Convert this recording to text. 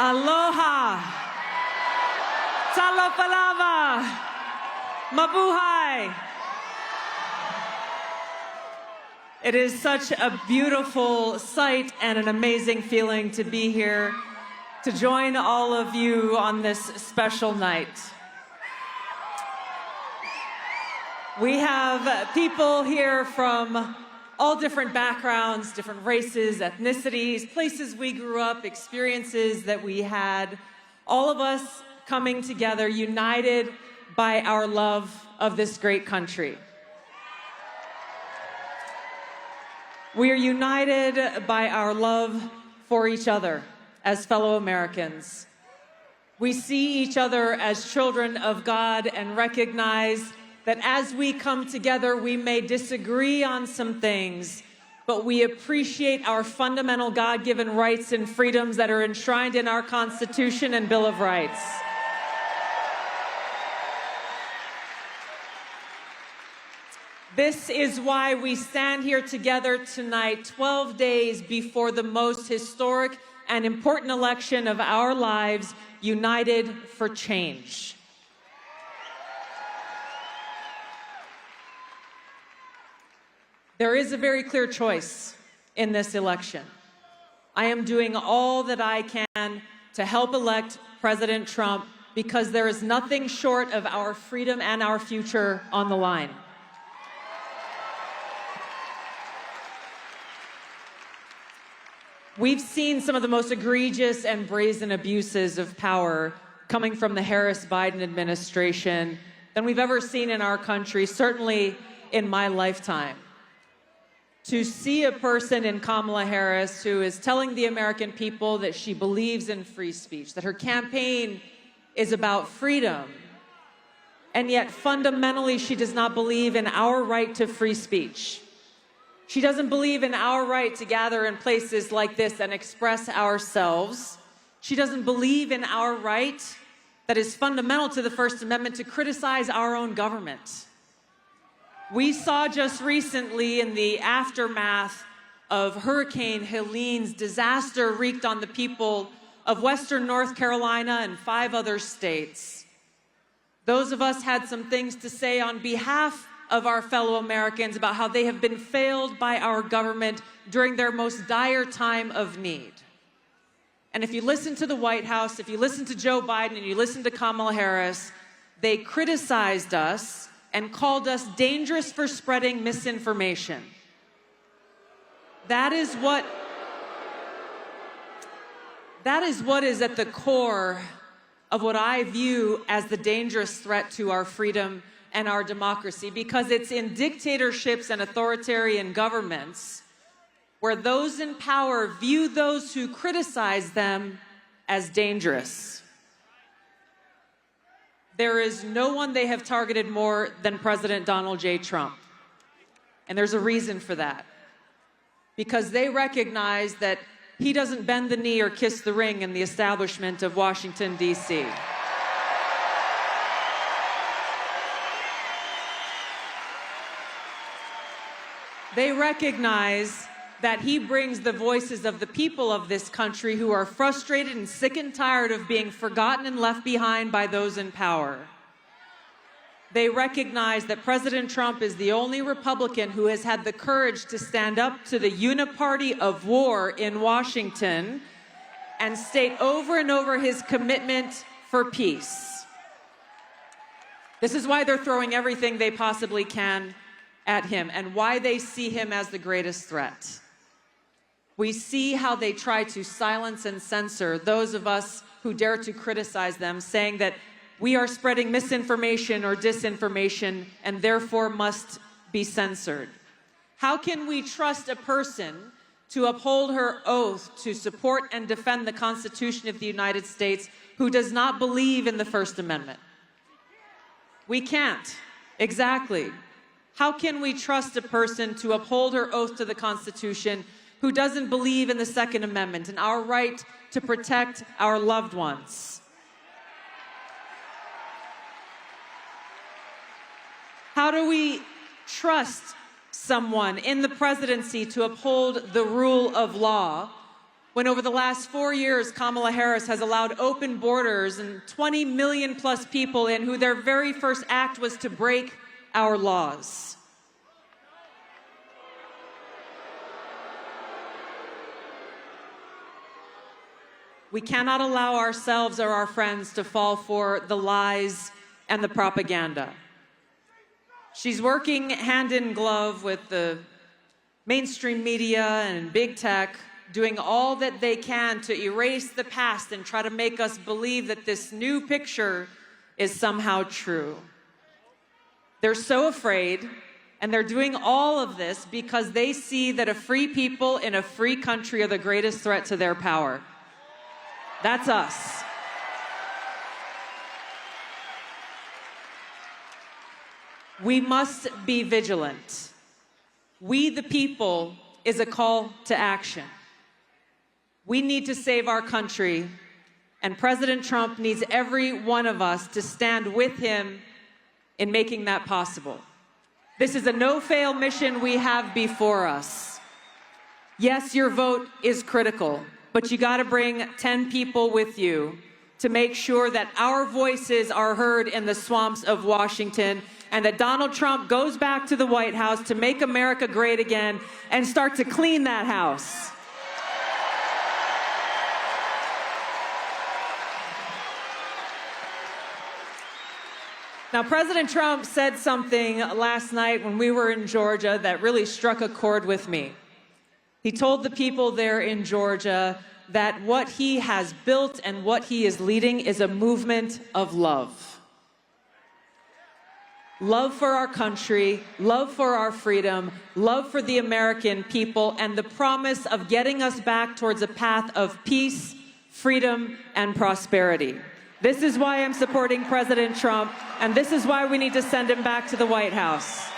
Aloha. Talapalava. Mabuhay. It is such a beautiful sight and an amazing feeling to be here to join all of you on this special night. We have people here from all different backgrounds, different races, ethnicities, places we grew up, experiences that we had, all of us coming together, united by our love of this great country. We are united by our love for each other as fellow Americans. We see each other as children of God and recognize that as we come together, we may disagree on some things, but we appreciate our fundamental God-given rights and freedoms that are enshrined in our Constitution and Bill of Rights. This is why we stand here together tonight, 12 days before the most historic and important election of our lives, united for change. There is a very clear choice in this election. I am doing all that I can to help elect President Trump because there is nothing short of our freedom and our future on the line. We've seen some of the most egregious and brazen abuses of power coming from the Harris-Biden administration than we've ever seen in our country, certainly in my lifetime. To see a person in Kamala Harris who is telling the American people that she believes in free speech, that her campaign is about freedom, and yet fundamentally she does not believe in our right to free speech. She doesn't believe in our right to gather in places like this and express ourselves. She doesn't believe in our right that is fundamental to the First Amendment to criticize our own government. We saw just recently in the aftermath of Hurricane Helene's disaster wreaked on the people of Western North Carolina and 5 other states. Those of us had some things to say on behalf of our fellow Americans about how they have been failed by our government during their most dire time of need. And if you listen to the White House, if you listen to Joe Biden and you listen to Kamala Harris, they criticized us and called us dangerous for spreading misinformation. That is what is at the core of what I view as the dangerous threat to our freedom and our democracy, because it's in dictatorships and authoritarian governments where those in power view those who criticize them as dangerous. There is no one they have targeted more than President Donald J. Trump. And there's a reason for that. Because they recognize that he doesn't bend the knee or kiss the ring in the establishment of Washington, D.C. They recognize that he brings the voices of the people of this country who are frustrated and sick and tired of being forgotten and left behind by those in power. They recognize that President Trump is the only Republican who has had the courage to stand up to the uniparty of war in Washington and state over and over his commitment for peace. This is why they're throwing everything they possibly can at him and why they see him as the greatest threat. We see how they try to silence and censor those of us who dare to criticize them, saying that we are spreading misinformation or disinformation and therefore must be censored. How can we trust a person to uphold her oath to support and defend the Constitution of the United States who does not believe in the First Amendment? We can't. Exactly. How can we trust a person to uphold her oath to the Constitution who doesn't believe in the Second Amendment and our right to protect our loved ones? How do we trust someone in the presidency to uphold the rule of law when over the last 4 years, Kamala Harris has allowed open borders and 20 million plus people in who their very first act was to break our laws. We cannot allow ourselves or our friends to fall for the lies and the propaganda. She's working hand in glove with the mainstream media and big tech, doing all that they can to erase the past and try to make us believe that this new picture is somehow true. They're so afraid, and they're doing all of this because they see that a free people in a free country are the greatest threat to their power. That's us. We must be vigilant. We the people is a call to action. We need to save our country, and President Trump needs every one of us to stand with him in making that possible. This is a no-fail mission we have before us. Yes, your vote is critical, but you gotta bring 10 people with you to make sure that our voices are heard in the swamps of Washington and that Donald Trump goes back to the White House to make America great again and start to clean that house. Now, President Trump said something last night when we were in Georgia that really struck a chord with me. He told the people there in Georgia that what he has built and what he is leading is a movement of love. Love for our country, love for our freedom, love for the American people, and the promise of getting us back towards a path of peace, freedom, and prosperity. This is why I'm supporting President Trump, and this is why we need to send him back to the White House.